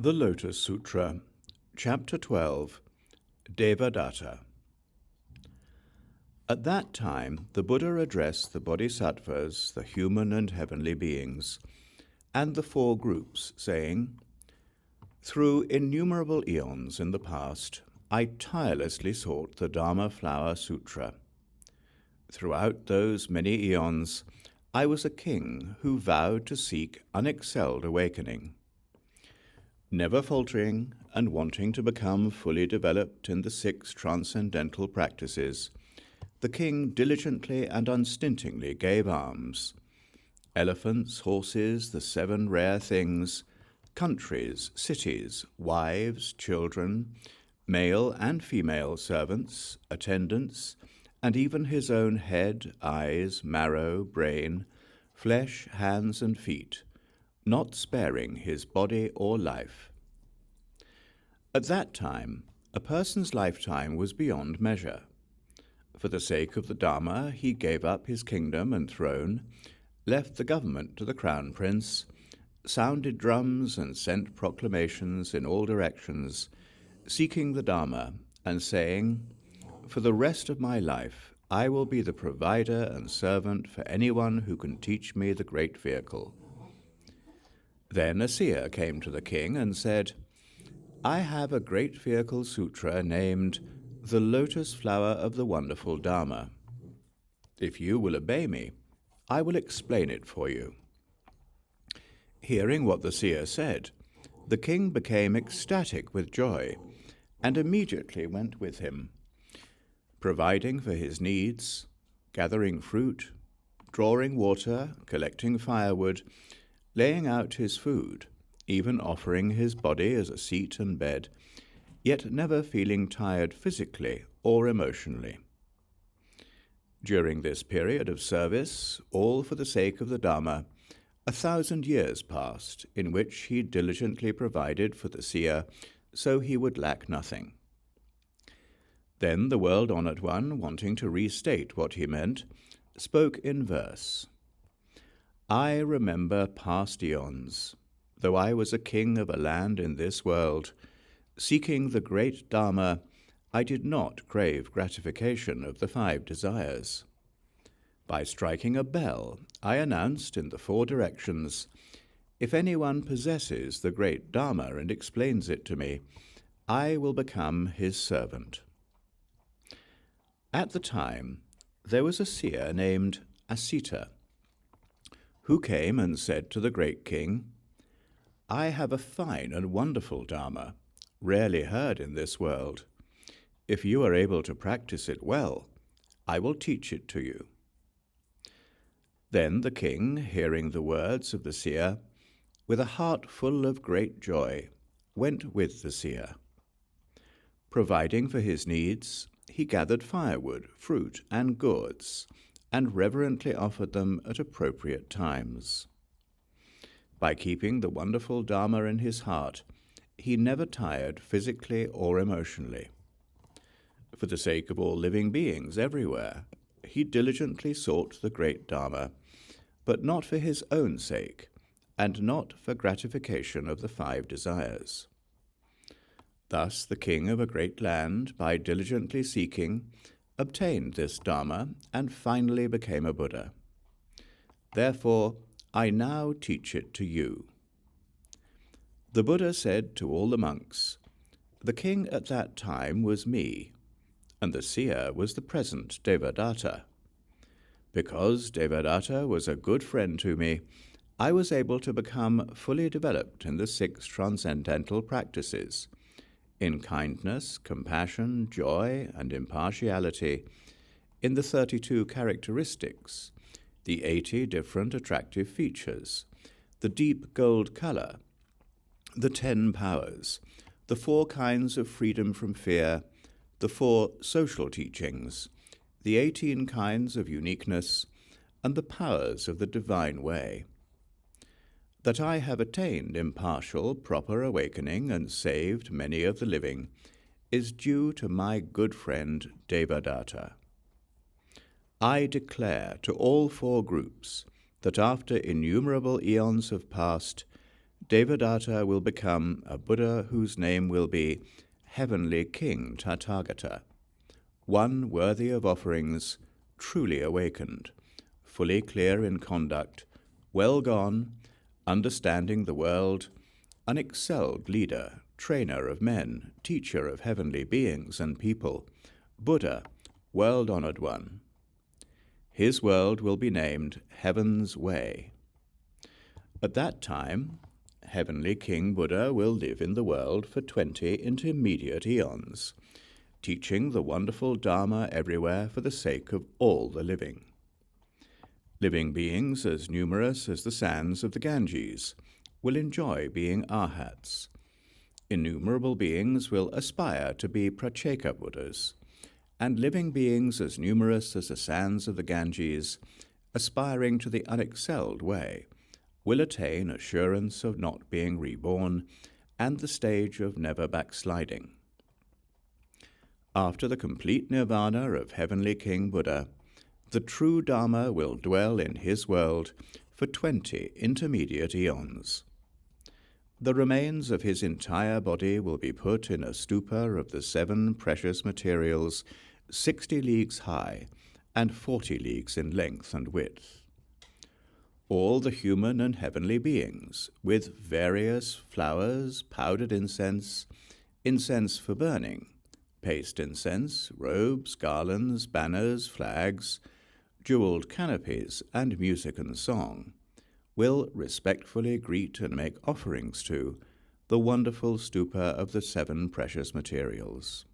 The Lotus Sutra, Chapter 12, Devadatta. At that time, the Buddha addressed the bodhisattvas, the human and heavenly beings, and the four groups, saying, "Through innumerable eons in the past, I tirelessly sought the Dharma Flower Sutra. Throughout those many eons, I was a king who vowed to seek unexcelled awakening. Never faltering and wanting to become fully developed in the 6 transcendental practices, the king diligently and unstintingly gave alms: elephants, horses, the 7 rare things, countries, cities, wives, children, male and female servants, attendants, and even his own head, eyes, marrow, brain, flesh, hands, and feet, not sparing his body or life. At that time, a person's lifetime was beyond measure. For the sake of the Dharma, he gave up his kingdom and throne, left the government to the crown prince, sounded drums and sent proclamations in all directions, seeking the Dharma and saying, 'For the rest of my life, I will be the provider and servant for anyone who can teach me the great vehicle.' Then a seer came to the king and said, 'I have a great vehicle sutra named the Lotus Flower of the Wonderful Dharma. If you will obey me, I will explain it for you.' Hearing what the seer said, the king became ecstatic with joy and immediately went with him, providing for his needs, gathering fruit, drawing water, collecting firewood, laying out his food, even offering his body as a seat and bed, yet never feeling tired physically or emotionally. During this period of service, all for the sake of the Dharma, 1,000 years passed, in which he diligently provided for the seer so he would lack nothing. Then the world-honored one, wanting to restate what he meant, spoke in verse. 'I remember past eons, though I was a king of a land in this world, seeking the great Dharma, I did not crave gratification of the 5 desires. By striking a bell, I announced in the 4 directions, if anyone possesses the great Dharma and explains it to me, I will become his servant.' At the time, there was a seer named Asita, who came and said to the great king, 'I have a fine and wonderful Dharma, rarely heard in this world. If you are able to practice it well, I will teach it to you.' Then the king, hearing the words of the seer, with a heart full of great joy, went with the seer. Providing for his needs, he gathered firewood, fruit, and gourds, and reverently offered them at appropriate times. By keeping the wonderful Dharma in his heart, he never tired physically or emotionally. For the sake of all living beings everywhere, he diligently sought the great Dharma, but not for his own sake, and not for gratification of the 5 desires. Thus the king of a great land, by diligently seeking, obtained this Dharma and finally became a Buddha. Therefore, I now teach it to you." The Buddha said to all the monks, "The king at that time was me, and the seer was the present Devadatta. Because Devadatta was a good friend to me, I was able to become fully developed in the 6 transcendental practices, in kindness, compassion, joy, and impartiality, in the 32 characteristics, the 80 different attractive features, the deep gold color, the 10 powers, the 4 kinds of freedom from fear, the 4 social teachings, the 18 kinds of uniqueness, and the powers of the divine way. That I have attained impartial, proper awakening and saved many of the living is due to my good friend Devadatta. I declare to all 4 groups that after innumerable eons have passed, Devadatta will become a Buddha whose name will be Heavenly King Tathagata, one worthy of offerings, truly awakened, fully clear in conduct, well gone, understanding the world, an excelled leader, trainer of men, teacher of heavenly beings and people, Buddha, world-honored one. His world will be named Heaven's Way. At that time, Heavenly King Buddha will live in the world for 20 intermediate eons, teaching the wonderful Dharma everywhere for the sake of all the living. Living beings as numerous as the sands of the Ganges will enjoy being arhats. Innumerable beings will aspire to be Prajñākūṭa Buddhas, and living beings as numerous as the sands of the Ganges, aspiring to the unexcelled way, will attain assurance of not being reborn and the stage of never backsliding. After the complete nirvana of Heavenly King Buddha, the true Dharma will dwell in his world for 20 intermediate eons. The remains of his entire body will be put in a stupa of the 7 precious materials, 60 leagues high and 40 leagues in length and width. All the human and heavenly beings, with various flowers, powdered incense, incense for burning, paste incense, robes, garlands, banners, flags, jeweled canopies, and music and song, will respectfully greet and make offerings to the wonderful stupa of the 7 precious materials.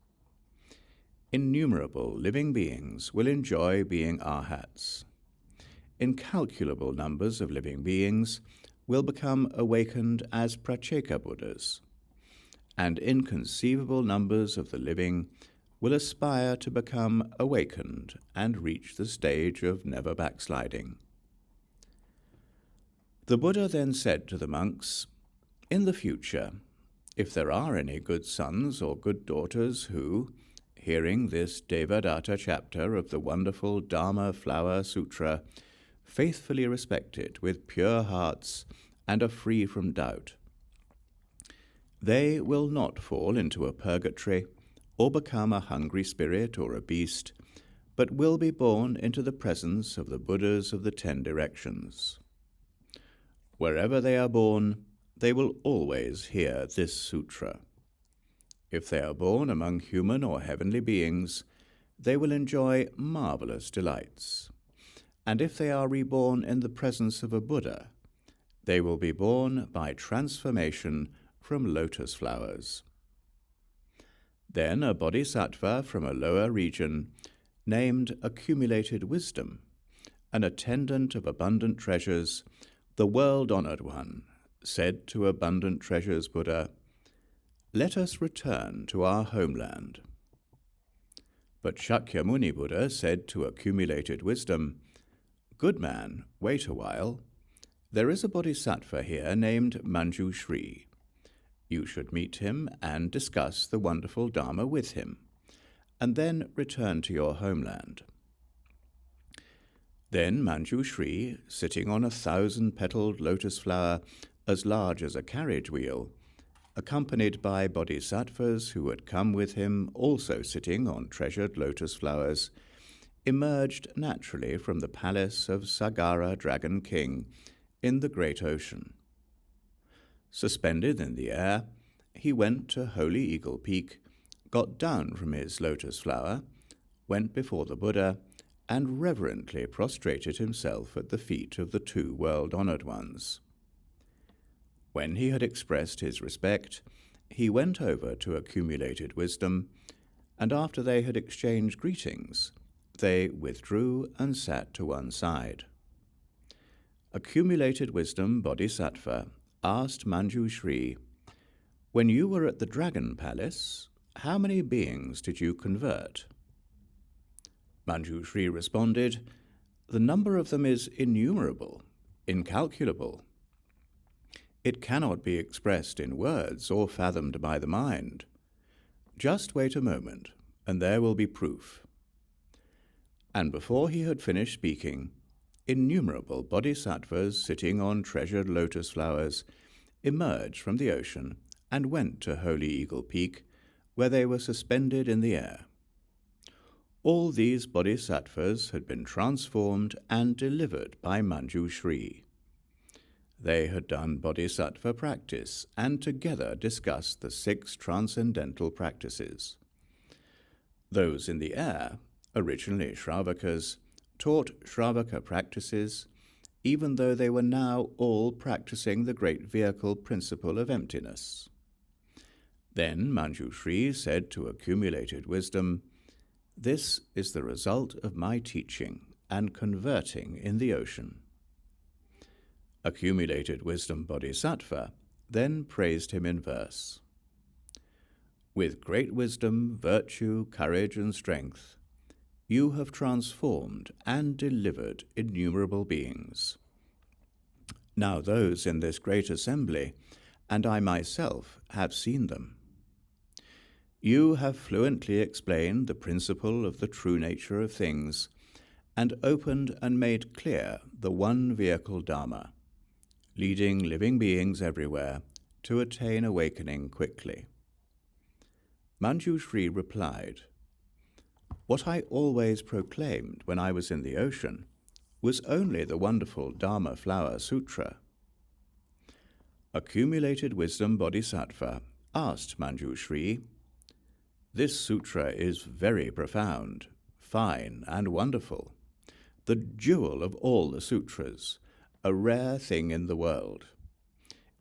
Innumerable living beings will enjoy being arhats. Incalculable numbers of living beings will become awakened as Prajñākūṭa Buddhas, and inconceivable numbers of the living will aspire to become awakened and reach the stage of never backsliding. The Buddha then said to the monks, "In the future, if there are any good sons or good daughters who, hearing this Devadatta chapter of the wonderful Dharma Flower Sutra, faithfully respect it with pure hearts and are free from doubt, they will not fall into a purgatory or become a hungry spirit or a beast, but will be born into the presence of the Buddhas of the 10 directions. Wherever they are born, they will always hear this sutra. If they are born among human or heavenly beings, they will enjoy marvelous delights. And if they are reborn in the presence of a Buddha, they will be born by transformation from lotus flowers. Then a bodhisattva from a lower region, named Accumulated Wisdom, an attendant of abundant treasures, the world-honored one, said to Abundant Treasures Buddha, "Let us return to our homeland." But Shakyamuni Buddha said to Accumulated Wisdom, "Good man, wait a while. There is a bodhisattva here named Mañjuśrī. You should meet him and discuss the wonderful Dharma with him, and then return to your homeland." Then Mañjuśrī, sitting on a 1,000-petaled lotus flower as large as a carriage wheel, accompanied by bodhisattvas who had come with him, also sitting on treasured lotus flowers, emerged naturally from the palace of Sāgara Dragon King in the great ocean. Suspended in the air, he went to Holy Eagle Peak, got down from his lotus flower, went before the Buddha, and reverently prostrated himself at the feet of the 2 world-honored ones. When he had expressed his respect, he went over to Accumulated Wisdom, and after they had exchanged greetings, they withdrew and sat to one side. Accumulated Wisdom Bodhisattva asked Mañjuśrī, "When you were at the Dragon Palace, how many beings did you convert?" Mañjuśrī responded, "The number of them is innumerable, incalculable. It cannot be expressed in words or fathomed by the mind. Just wait a moment, and there will be proof." And before he had finished speaking, innumerable bodhisattvas sitting on treasured lotus flowers emerged from the ocean and went to Holy Eagle Peak, where they were suspended in the air. All these bodhisattvas had been transformed and delivered by Mañjuśrī. They had done bodhisattva practice and together discussed the 6 transcendental practices. Those in the air, originally Shravakas, taught Shravaka practices, even though they were now all practicing the great vehicle principle of emptiness. Then Mañjuśrī said to accumulated wisdom, "This is the result of my teaching and converting in the ocean." Accumulated wisdom bodhisattva then praised him in verse. "With great wisdom, virtue, courage, and strength, you have transformed and delivered innumerable beings. Now those in this great assembly, and I myself, have seen them. You have fluently explained the principle of the true nature of things, and opened and made clear the one vehicle Dharma, leading living beings everywhere to attain awakening quickly." Mañjuśrī replied, "What I always proclaimed when I was in the ocean was only the wonderful Dharma Flower Sutra." Accumulated wisdom bodhisattva asked Mañjuśrī, "This sutra is very profound, fine, and wonderful, the jewel of all the sutras, a rare thing in the world.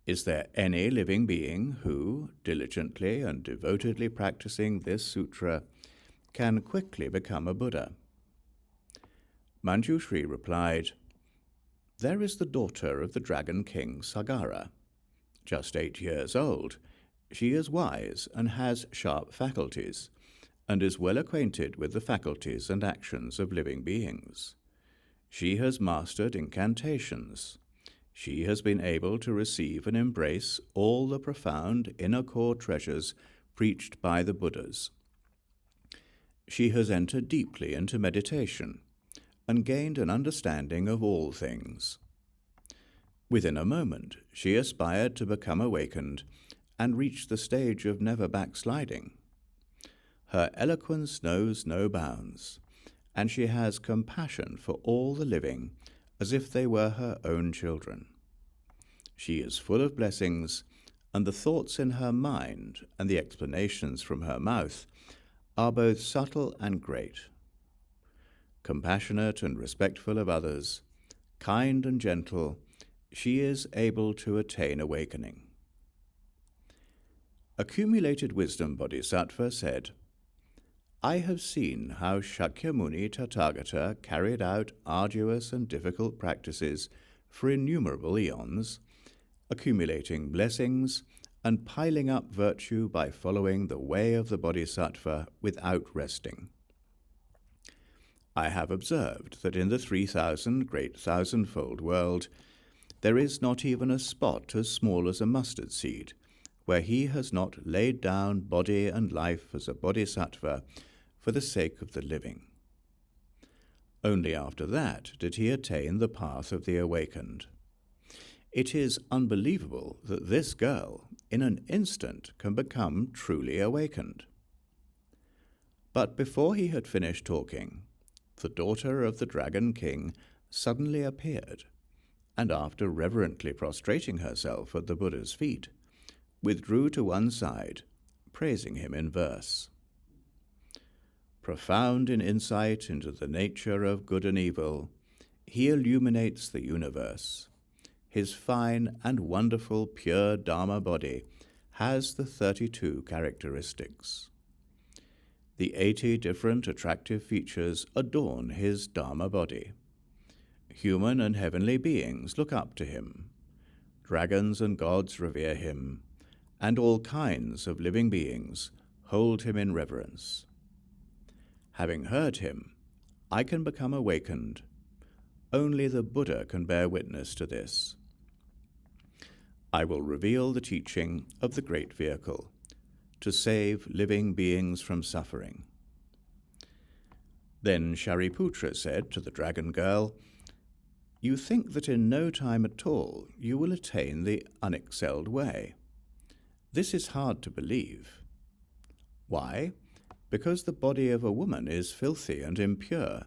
Is there any living being who, diligently and devotedly practicing this sutra, can quickly become a Buddha?" Mañjuśrī replied, "There is the daughter of the dragon king Sāgara. Just 8 years old, she is wise and has sharp faculties, and is well acquainted with the faculties and actions of living beings. She has mastered incantations. She has been able to receive and embrace all the profound inner core treasures preached by the Buddhas. She has entered deeply into meditation and gained an understanding of all things. Within a moment, she aspired to become awakened and reach the stage of never backsliding. Her eloquence knows no bounds, and she has compassion for all the living as if they were her own children. She is full of blessings, and the thoughts in her mind and the explanations from her mouth are both subtle and great. Compassionate and respectful of others, kind and gentle, she is able to attain awakening." Accumulated wisdom bodhisattva said, "I have seen how Shakyamuni Tathagata carried out arduous and difficult practices for innumerable eons, accumulating blessings and piling up virtue by following the way of the bodhisattva without resting. I have observed that in the 3,000 great thousandfold world there is not even a spot as small as a mustard seed where he has not laid down body and life as a bodhisattva for the sake of the living. Only after that did he attain the path of the awakened. It is unbelievable that this girl, in an instant, can become truly awakened." But before he had finished talking, the daughter of the Dragon King suddenly appeared, and after reverently prostrating herself at the Buddha's feet, withdrew to one side, praising him in verse. "Profound in insight into the nature of good and evil, he illuminates the universe. His fine and wonderful pure Dharma body has the 32 characteristics. The 80 different attractive features adorn his Dharma body. Human and heavenly beings look up to him. Dragons and gods revere him, and all kinds of living beings hold him in reverence. Having heard him, I can become awakened. Only the Buddha can bear witness to this. I will reveal the teaching of the great vehicle to save living beings from suffering." Then Śāriputra said to the dragon girl, You think that in no time at all you will attain the unexcelled way. This is hard to believe. Why? Because the body of a woman is filthy and impure,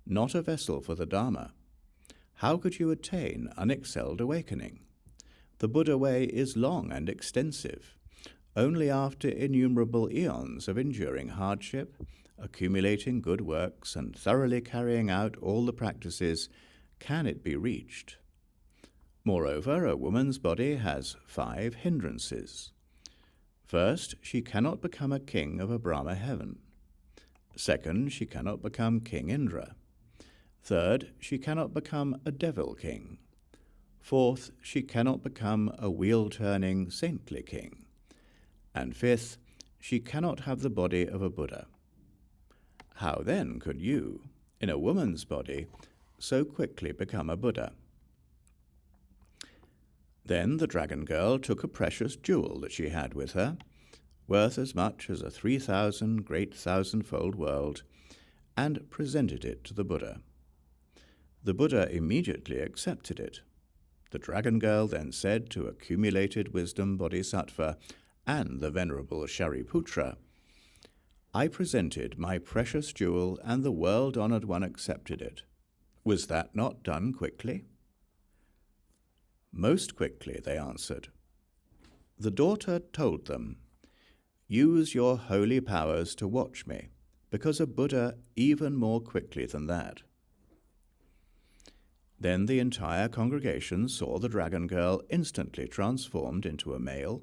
not a vessel for the Dharma. How could you attain unexcelled awakening? The Buddha way is long and extensive. Only after innumerable eons of enduring hardship, accumulating good works, and thoroughly carrying out all the practices can it be reached. Moreover, a woman's body has 5 hindrances. First, she cannot become a king of a Brahma heaven. Second, she cannot become King Indra. Third, she cannot become a devil king. Fourth, she cannot become a wheel-turning saintly king. And fifth, she cannot have the body of a Buddha. How then could you, in a woman's body, so quickly become a Buddha? Then the dragon girl took a precious jewel that she had with her, worth as much as a 3,000 great thousandfold world, and presented it to the Buddha. The Buddha immediately accepted it. The dragon girl then said to accumulated wisdom bodhisattva and the venerable Śāriputra, I presented my precious jewel and the world-honored one accepted it. Was that not done quickly? Most quickly, they answered. The daughter told them, use your holy powers to watch me, because a Buddha even more quickly than that. Then the entire congregation saw the dragon girl instantly transformed into a male,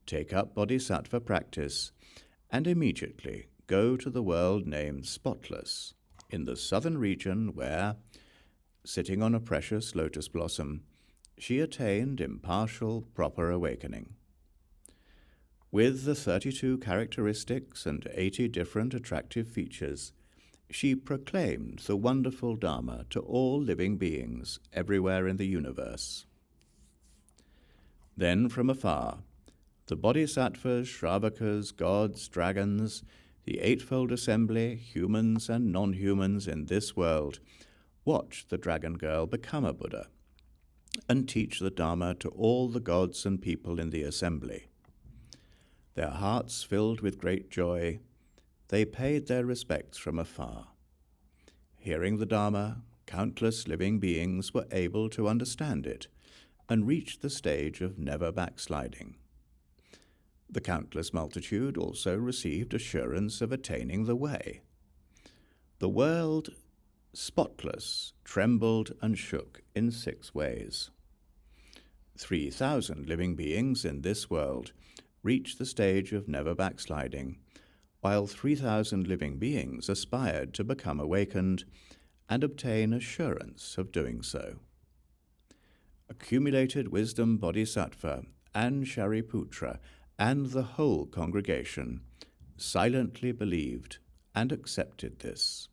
take up bodhisattva practice, and immediately go to the world named Spotless, in the southern region where, sitting on a precious lotus blossom, she attained impartial, proper awakening. With the 32 characteristics and 80 different attractive features, she proclaimed the wonderful Dharma to all living beings everywhere in the universe. Then from afar, the bodhisattvas, Shravakas, gods, dragons, the Eightfold Assembly, humans and non-humans in this world, watched the dragon girl become a Buddha and teach the Dharma to all the gods and people in the assembly. Their hearts filled with great joy, they paid their respects from afar. Hearing the Dharma, countless living beings were able to understand it and reach the stage of never backsliding. The countless multitude also received assurance of attaining the way. The world, spotless, trembled and shook in 6 ways. 3,000 living beings in this world reached the stage of never backsliding, while 3,000 living beings aspired to become awakened and obtain assurance of doing so. Accumulated wisdom bodhisattva and Śāriputra and the whole congregation silently believed and accepted this.